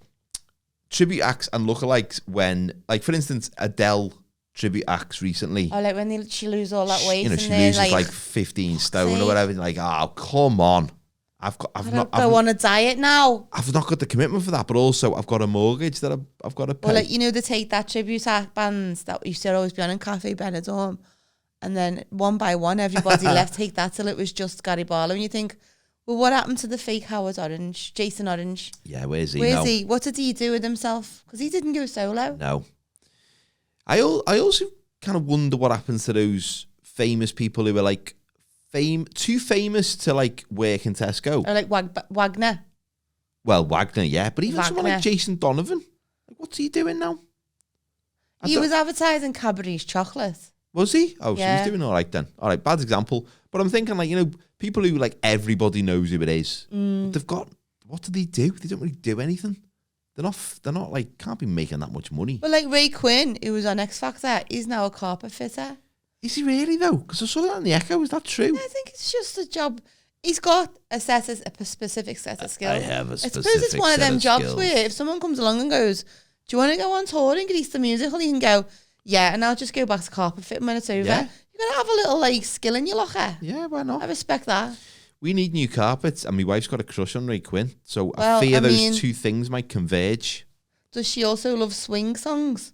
tribute acts and lookalikes when, like for instance, Adele tribute acts recently. Oh, like when she lose all that weight, she loses like 15 stone or whatever. Like, oh come on. I've not go on a diet now. I've not got the commitment for that, but also I've got a mortgage that I've got to pay. Well, like, the Take That tribute act bands that used to always be on in Cafe Benidorm, and then one by one everybody left Take That till it was just Gary Barlow, and you think, well, what happened to the fake Howard Orange, Jason Orange? Yeah, where's he? Where's he? What did he do with himself? Because he didn't go solo. No. I also kind of wonder what happens to those famous people who are like too famous to like work in Tesco. Or like Wagner. Well, Wagner, yeah, but even someone like Jason Donovan, like, what's he doing now? He was advertising Cadbury's chocolate. Was he? Oh, yeah. So he's doing all right then. All right, bad example. But I'm thinking like, people who like everybody knows who it is. But they've got, what do? They don't really do anything. They're not like, can't be making that much money. Well, like Ray Quinn, who was on X Factor, he's now a carpet fitter. Is he really though? Because I saw that on the Echo. Is that true? I think it's just a job. He's got a specific set of skills. I have a I specific suppose it's one of set them of jobs skills. where if someone comes along and goes, do you want to go on tour in Greece, the musical? You can go, yeah, and I'll just go back to carpet fitting when it's over. Yeah. You got to have a little like skill in your locker. Yeah, why not? I respect that. We need new carpets, and my wife's got a crush on Ray Quinn, so Well, I fear I those mean- two things might converge. Does she also love swing songs?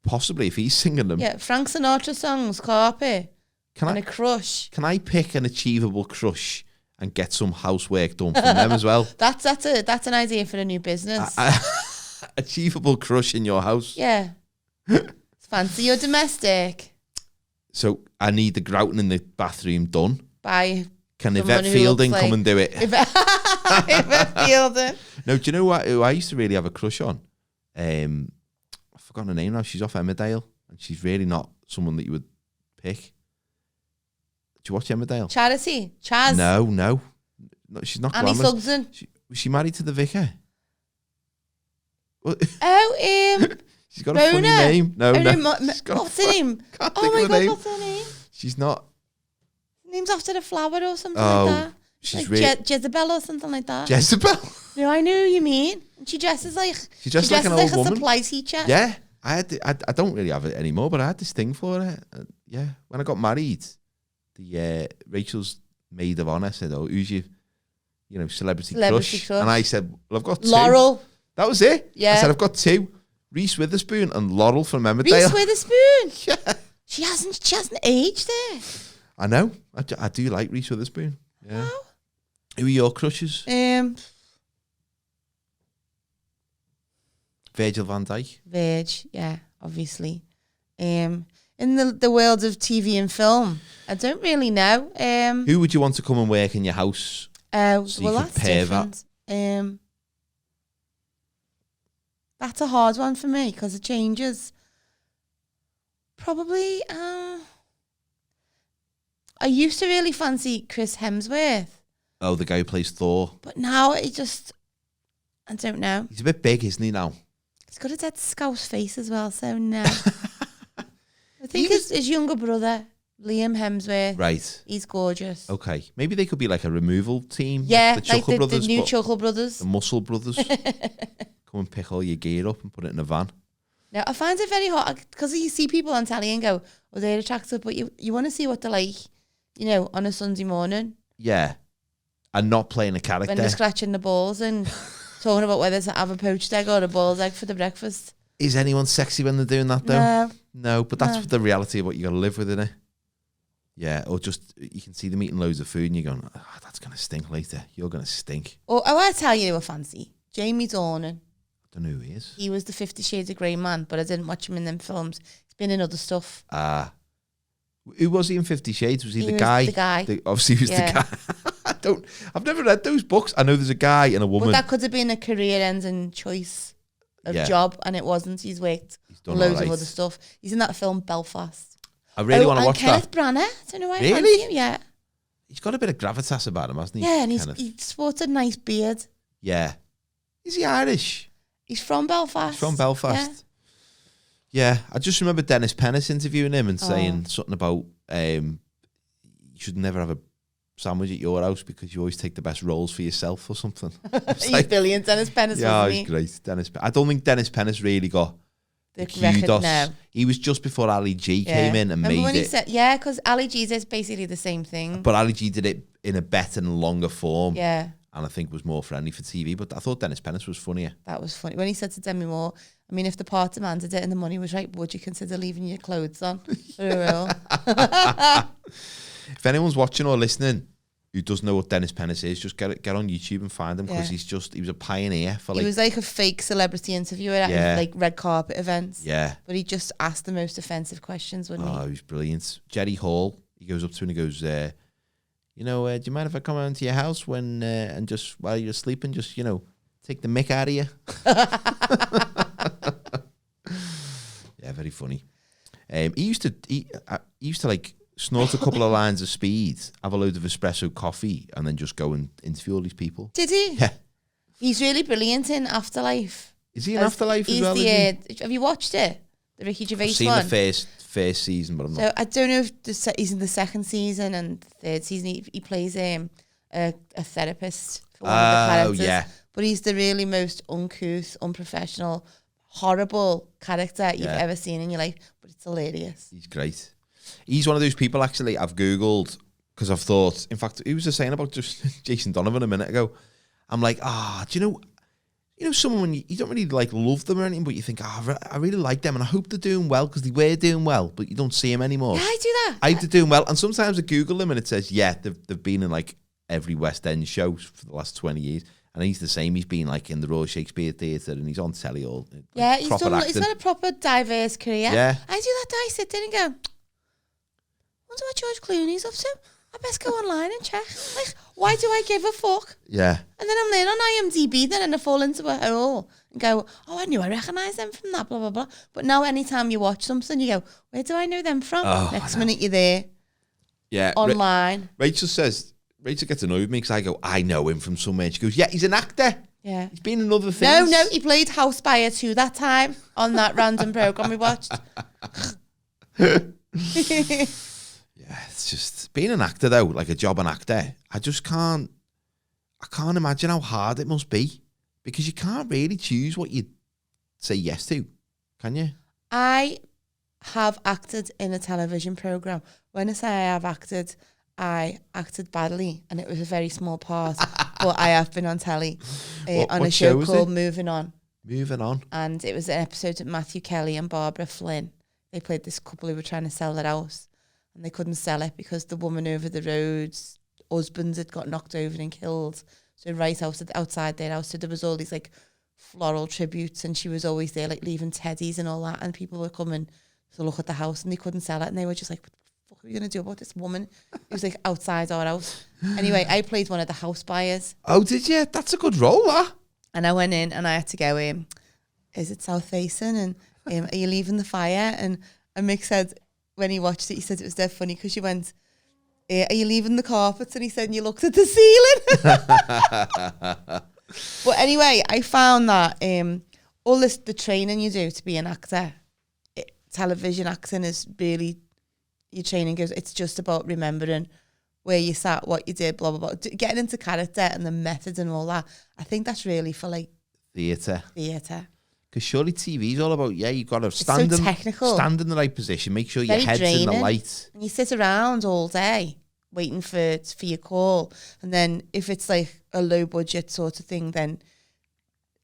Possibly if he's singing them. Yeah, Frank Sinatra songs, carpet, Can and I a crush. can I pick an achievable crush and get some housework done from them as well? That's an idea for a new business. Achievable crush in your house. Yeah. It's fancy your domestic So I need the grouting in the bathroom done. by Can someone Yvette who Fielding looks come like- and do it? Yvette Fielding. No, do you know what? Who I used to really have a crush on? I've forgotten her name now. She's off Emmerdale, and she's really not someone that you would pick. Do you watch Emmerdale? Charity. Chaz. No, she's not Annie glamorous. Sugden. Was she married to the vicar? Well, Oh, she's got a funny Rona. name. No, what's her name? Can't Oh think my of her God, name. what's her name? She's not. Name's after the flower or something Oh, like that. she's Like really Jezebel or something like that. Jezebel. No, I know who you mean. And she dresses like She dresses like an old a woman. supply teacher. Yeah, I don't really have it anymore, but I had this thing for her. Yeah, when I got married, the Rachel's maid of honor said, "Oh, who's your, celebrity crush?" And I said, "Well, I've got two." Laurel. That was it. Yeah. I said, "I've got two: Reese Witherspoon and Laurel from Emmerdale." Reese Witherspoon. Yeah, She hasn't aged there. I know. I do like Reese Witherspoon. Yeah. Oh. Who are your crushes? Virgil van Dijk. Verge, yeah, obviously. In the world of TV and film, I don't really know. Who would you want to come and work in your house? Well, you could that's pair that. different. That's a hard one for me because it changes. Probably, I used to really fancy Chris Hemsworth, Oh, the guy who plays Thor. but now I don't know. He's a bit big, isn't he, now? He's got a dead scouse face as well, so no. I think his younger brother, Liam Hemsworth, Right. he's gorgeous. Okay. Maybe they could be like a removal team. Yeah, The like Chuckle the Brothers. new but Chuckle Brothers. The Muscle Brothers. Come and pick all your gear up and put it in a van. Now, I find it very hard because you see people on telly and go, oh, they're attractive, but you want to see what they're like, on a Sunday morning Yeah. And not playing a character. when they're scratching the balls and talking about whether to have a poached egg or a boiled egg for the breakfast. Is anyone sexy when they're doing that, though? No. No, but that's No. the reality of what you got to live with, isn't it? Yeah, or just, you can see them eating loads of food and you're going, oh, that's going to stink later. You're going to stink. Or I tell you who I fancy. Jamie Dornan. I don't know who he is. He was the 50 Shades of Grey man, but I didn't watch him in them films. He's been in other stuff. Who was he in 50 Shades? Was he He the was guy? the guy. Obviously, he was Yeah. the guy. I've never read those books. I know there's a guy and a woman. But that could have been a career-ending choice of Yeah. job, and it wasn't. He's worked done loads alright. of other stuff. He's in that film Belfast. I really want to and watch Kenneth that. Branagh. I don't know why I Really? fancy him. Yeah. He's got a bit of gravitas about him, hasn't he? Yeah, and Kenneth? he sports a nice beard. Yeah. Is he Irish? He's from Belfast. He's from Belfast. Yeah. I just remember Dennis Pennis interviewing him and saying something about you should never have a sandwich at your house because you always take the best rolls for yourself or something. He's brilliant. Dennis Pennis, Yeah, wasn't he's he? great. I don't think Dennis Pennis really got The kudos. record now. He was just before Ali G Yeah. came in and Remember made when he it. said, yeah, because Ali G's is basically the same thing. But Ali G did it in a better and longer form. Yeah, And I think was more friendly for TV. But I thought Dennis Pennis was funnier. that was funny. When he said to Demi Moore, I mean, if the part demanded it and the money was right, would you consider leaving your clothes on? For real. If anyone's watching or listening who doesn't know what Dennis Pennis is, just get on YouTube and find him because Yeah. he was a pioneer for He was like a fake celebrity interviewer at Yeah. like red carpet events. yeah. But he just asked the most offensive questions, wouldn't Oh, he was brilliant. Jerry Hall, he goes up to him and he goes, do you mind if I come around to your house when and just while you're sleeping, just take the mick out of you? Yeah, very funny. He used to like snort a couple of lines of speed, have a load of espresso coffee, and then just go and interview all these people. Did he? Yeah. He's really brilliant in Afterlife. Is he in Afterlife as He's well? the, Is he? have you watched it? the Ricky Gervais I've seen one. the first season, but I'm So not. I don't know if he's in the second season and third season. He plays a therapist for one of the characters. Yeah. But he's the really most uncouth, unprofessional, horrible character you've ever seen in your life. But it's hilarious. He's great. He's one of those people, actually, I've Googled, because I've thought, in fact, he was just saying about just Jason Donovan a minute ago. I'm like, do you know someone when you don't really like love them or anything, but you think, I really like them and I hope they're doing well because they were doing well, but you don't see them anymore. Yeah, I do that. I hope they're doing well. And sometimes I Google them and it says, they've been in like every West End show for the last 20 years. And he's the same. He's been like in the Royal Shakespeare Theatre and he's on telly all. Like, he's got a proper diverse career. Yeah. I do that. I sit there and go, wonder what George Clooney's up to. I best go online and check. Like, why do I give a fuck? Yeah. And then I'm there on IMDb then and I fall into a hole and go, I knew I recognised them from that, blah, blah, blah. But now anytime you watch something, you go, where do I know them from? Next minute you're there. Yeah. Online. Rachel gets annoyed with me because I go, I know him from somewhere. She goes, yeah, he's an actor. Yeah. He's been in other things. No, he played House Buyer 2 that time on that random programme we watched. Yeah, it's just being an actor though, like a job an actor. I can't imagine how hard it must be because you can't really choose what you say yes to, can you? I have acted in a television programme. When I say I acted badly and it was a very small part, but I have been on telly on a show called Moving On. Moving On. And it was an episode with Matthew Kelly and Barbara Flynn. They played this couple who were trying to sell their house. And they couldn't sell it because the woman over the road's husband had got knocked over and killed. So right outside their house. So there was all these like floral tributes and she was always there like leaving teddies and all that. And people were coming to look at the house and they couldn't sell it. And they were just like, what the fuck are we going to do about this woman? It was like outside our house. Anyway, I played one of the house buyers. Oh, did you? That's a good role, that. And I went in and I had to go in. Is it south facing? And are you leaving the fire? And Mick said, when he watched it, he said it was dead funny because she went, are you leaving the carpets? And he said, and you looked at the ceiling. But anyway, I found that all the training you do to be an actor, television acting is really, your training goes, it's just about remembering where you sat, what you did, blah, blah, blah. Getting into character and the methods and all that. I think that's really for like theatre. Because surely TV's all about, you've got to stand in the right position, make sure your head's in the light. And you sit around all day waiting for your call. And then if it's like a low budget sort of thing, then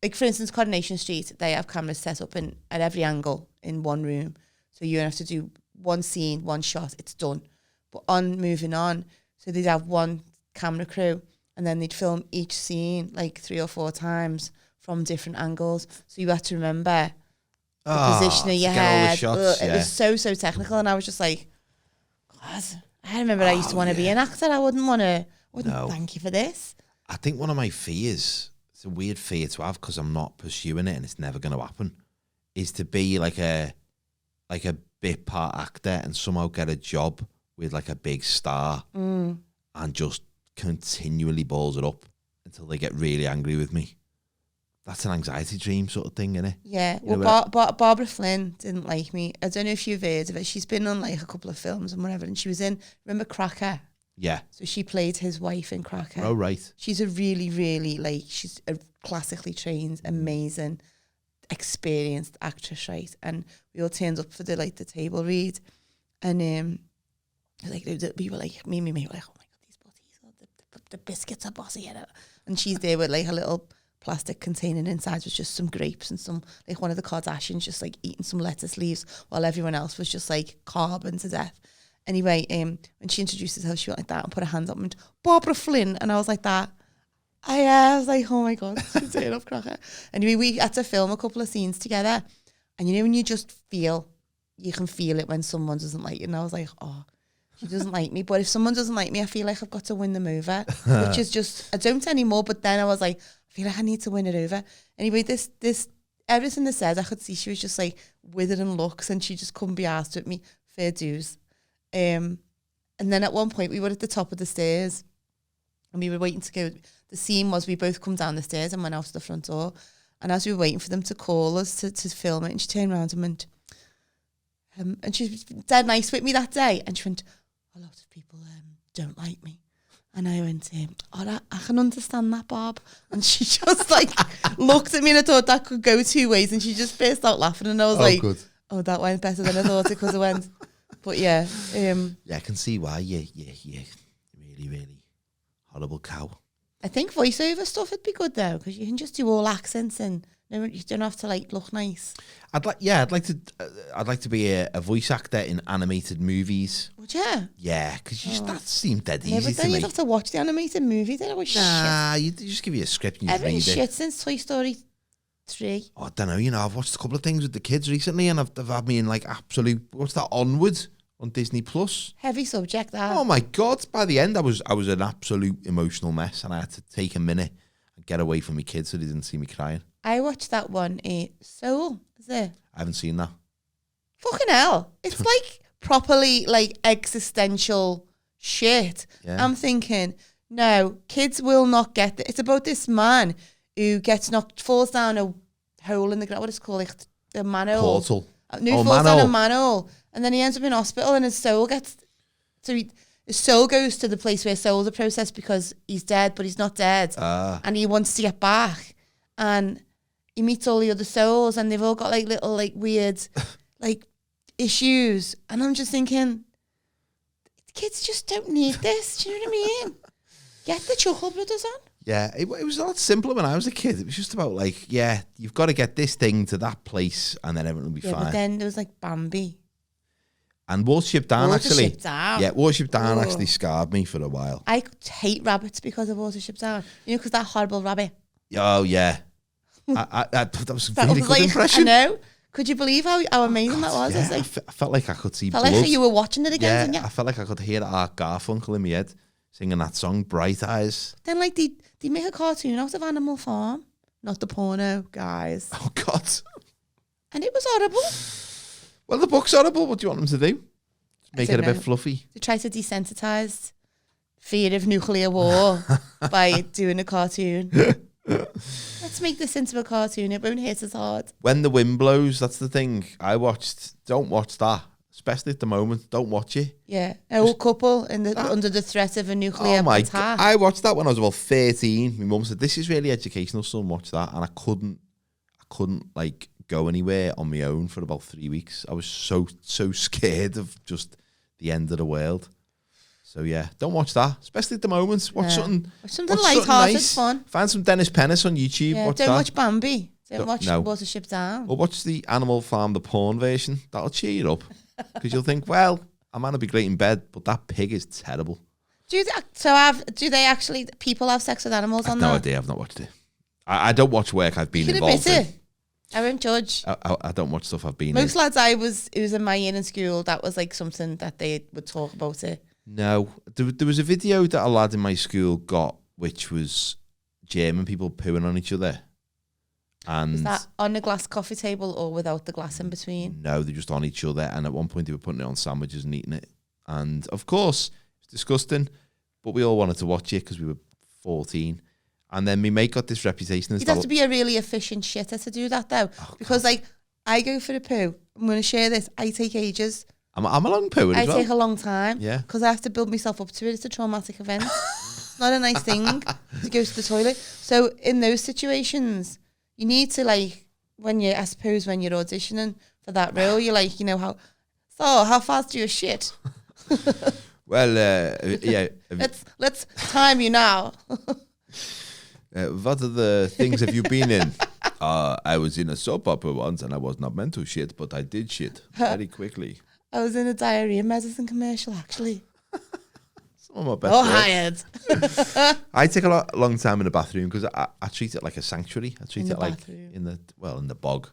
like for instance, Coronation Street, they have cameras set up at every angle in one room. So you don't have to do one scene, one shot, it's done. But on Moving On, so they'd have one camera crew and then they'd film each scene like 3 or 4 times from different angles. So you had to remember the position of your head. Shots, it was so technical. And I was just like, God, I remember I used to want to be an actor. I wouldn't thank you for this. I think one of my fears, it's a weird fear to have because I'm not pursuing it and it's never going to happen, is to be like a bit part actor and somehow get a job with like a big star and just continually balls it up until they get really angry with me. That's an anxiety dream sort of thing, isn't it? Yeah. Barbara Flynn didn't like me. I don't know if you've heard of it. She's been on like a couple of films and whatever. And she was in, remember Cracker? Yeah. So she played his wife in Cracker. Oh, right. She's a really, really she's a classically trained, amazing, experienced actress, right? And we all turned up for the table read. And we were like, me were like, oh my God, these bosses, the biscuits are bossy. And she's there with like a little plastic container inside was just some grapes and some like one of the Kardashians just like eating some lettuce leaves while everyone else was just like carbon to death. Anyway, when she introduced herself, she went like that and put her hands up and went, Barbara Flynn, and I was like that. I was like, oh my God, she's turning off Cracker. Anyway, we had to film a couple of scenes together, and you know when you just you can feel it when someone doesn't like you. And I was like, oh, she doesn't like me. But if someone doesn't like me, I feel like I've got to win them over, which is just, I don't anymore. But then I was like, I feel like I need to win it over. Anyway, this everything they said, I could see she was just like withered in looks and she just couldn't be asked with me. Fair dues. And then at one point we were at the top of the stairs and we were waiting to go. The scene was we both come down the stairs and went out to the front door. And as we were waiting for them to call us to film it, and she turned around and went, And she was dead nice with me that day. And she went, a lot of people don't like me. And I went, I can understand that, Bob. And she just like looked at me and I thought that could go two ways. And she just burst out laughing. And I was like, good. Oh, that went better than I thought it could have went. But yeah. Yeah, I can see why you really, really horrible cow. I think voiceover stuff would be good though, because you can just do all accents and you don't have to like look nice. I'd like to be a voice actor in animated movies. Would you? Yeah, because that seemed dead easy but then to me. You'd have to watch the animated movie. They always you just give you a script and you read it. Shit since Toy Story 3. Oh, I don't know. I've watched a couple of things with the kids recently, and they've had me in like absolute. What's that? Onward on Disney Plus. Heavy subject. That. Oh my God! By the end, I was an absolute emotional mess, and I had to take a minute and get away from my kids so they didn't see me crying. I watched that one, Soul, is it? I haven't seen that. Fucking hell. It's like properly like existential shit. Yeah. I'm thinking, no, kids will not get it. It's about this man who falls down a hole in the ground. What is it called? Like a manhole. Portal. Falls down a manhole. And then he ends up in hospital and his soul his soul goes to the place where souls are processed because he's dead, but he's not dead. And he wants to get back. And he meets all the other souls and they've all got like little like weird like issues. And I'm just thinking, kids just don't need this. Do you know what I mean? Get the Chuckle Brothers on. Yeah, it was a lot simpler when I was a kid. It was just about like, you've got to get this thing to that place and then everything will be fine. But then there was like Bambi. And Watership Down actually. Watership Down. Yeah, Watership Down actually scarred me for a while. I hate rabbits because of Watership Down. You know, because that horrible rabbit. Oh, yeah. That was a really good impression. I know. Could you believe how amazing that was? Yeah, I felt like I could see blood. Felt like you were watching it again, didn't you? I felt like I could hear Art Garfunkel in my head singing that song, Bright Eyes. Then like they make a cartoon out of Animal Farm. Not the porno, guys. Oh, God. And it was horrible. Well, the book's horrible. What do you want them to do? Make it a bit fluffy. They try to desensitize fear of nuclear war by doing a cartoon. Let's make this into a cartoon. It won't hit as hard. When the Wind Blows, that's the thing. Don't watch that. Especially at the moment. Don't watch it. Yeah. An old couple under the threat of a nuclear attack. God. I watched that when I was about 13. My mum said, this is really educational, son, watch that. And I couldn't like go anywhere on my own for about 3 weeks. I was so scared of just the end of the world. So yeah, don't watch that, especially at the moment. Watch something light-hearted, nice. Fun. Find some Dennis Pennis on YouTube. Yeah, don't watch Bambi. Don't watch Watership Down. Or watch the Animal Farm, the porn version. That'll cheer you up. Because you'll think, well, I might not be great in bed, but that pig is terrible. Do they actually, people have sex with animals on that? No idea, I've not watched it. I don't watch work I've been involved in. I won't judge. I don't watch stuff I've been Most lads it was in my year in school, that was like something that they would talk about it. No. There was a video that a lad in my school got, which was German people pooing on each other. And was that on a glass coffee table or without the glass in between? No, they're just on each other. And at one point they were putting it on sandwiches and eating it. And of course, it's disgusting, but we all wanted to watch it because we were 14. And then my mate got this reputation. You'd have to be a really efficient shitter to do that though. Because like, I go for a poo. I'm going to share this. I take ages. I'm a long pooer as well. I take a long time. Yeah. Because I have to build myself up to it. It's a traumatic event. It's not a nice thing to go to the toilet. So in those situations, you need to like, when you're auditioning for that role, you're like, how fast do you shit? Well, yeah. Let's time you now. What are the things have you been in? I was in a soap opera once and I was not meant to shit, but I did shit very quickly. I was in a diarrhea medicine commercial, actually. Some of my best hired. I take a long time in the bathroom because I treat it like a sanctuary. I treat it like bathroom. in the bog.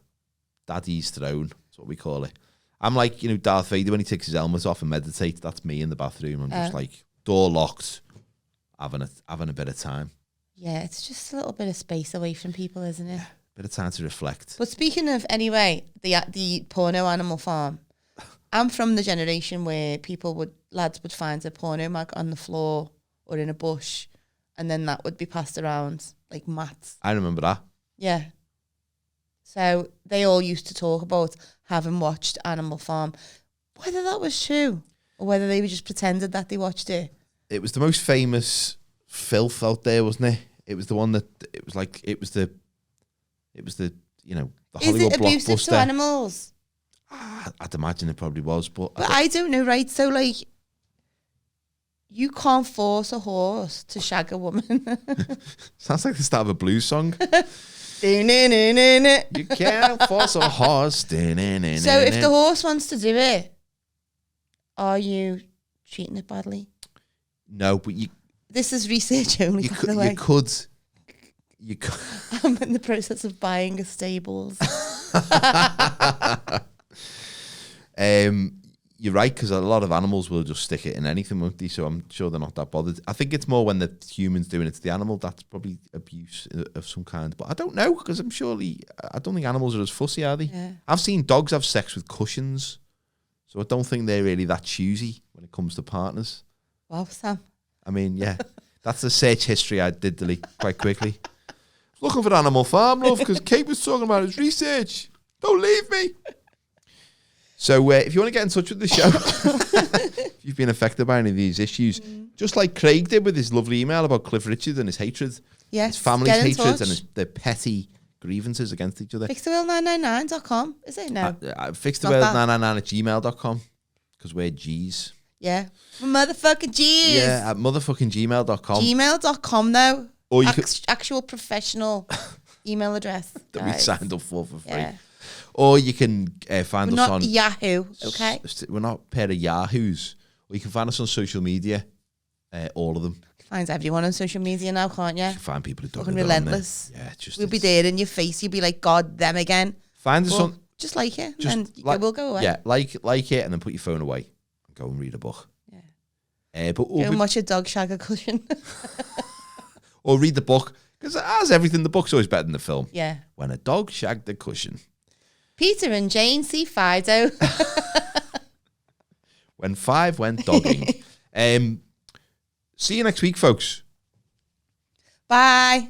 Daddy's throne, that's what we call it. I'm like, Darth Vader when he takes his helmet off and meditates. That's me in the bathroom. I'm just like, door locked, having a bit of time. Yeah, it's just a little bit of space away from people, isn't it? Bit of time to reflect. But speaking of, anyway, the porno Animal Farm, I'm from the generation where lads would find a porno mag on the floor or in a bush, and then that would be passed around like mats. I remember that. Yeah. So they all used to talk about having watched Animal Farm. Whether that was true or whether they were just pretended that they watched it. It was the most famous filth out there, wasn't it? It was the one that it was the you know, the Hollywood blockbuster. Is it abusive to animals? I'd imagine it probably was, but I don't know, right? So like, you can't force a horse to shag a woman. Sounds like the start of a blues song. You can't force a horse. So if the horse wants to do it, are you treating it badly? No, but this is research only, by the way. You could. I'm in the process of buying a stables. You're right, because a lot of animals will just stick it in anything, won't they? So I'm sure they're not that bothered. I think it's more when the human's doing it to the animal, that's probably abuse of some kind. But I don't know, because I don't think animals are as fussy, are they? Yeah. I've seen dogs have sex with cushions, so I don't think they're really that choosy when it comes to partners. Wow, Sam. I mean, yeah, that's the search history I did delete quite quickly. Looking for Animal Farm, love, because Kate was talking about his research. Don't leave me. So if you want to get in touch with the show, if you've been affected by any of these issues, just like Craig did with his lovely email about Cliff Richard and his hatred, yes, his family's hatred and their petty grievances against each other. Fixthewheel999.com, is it? No. Fixthewheel999@gmail.com, because we're G's. Yeah. Motherfucking G's. Yeah, at motherfuckinggmail.com. Gmail.com, though. Or you actual professional email address. That we signed up for free. Yeah. Or you can find us on Yahoo, okay? We're not a pair of Yahoos. Or you can find us on social media, all of them. Finds everyone on social media now, can't you? You can find people who don't. Relentless. Yeah, just we'll be there in your face. You'll be like, God, them again. Find us on. Just like it, and we'll go away. Yeah, like it, and then put your phone away and go and read a book. Yeah. But go and watch a dog shag a cushion. Or read the book, because as everything, the book's always better than the film. Yeah. When a dog shagged the cushion. Peter and Jane see Fido. When 5 went dogging. See you next week, folks. Bye.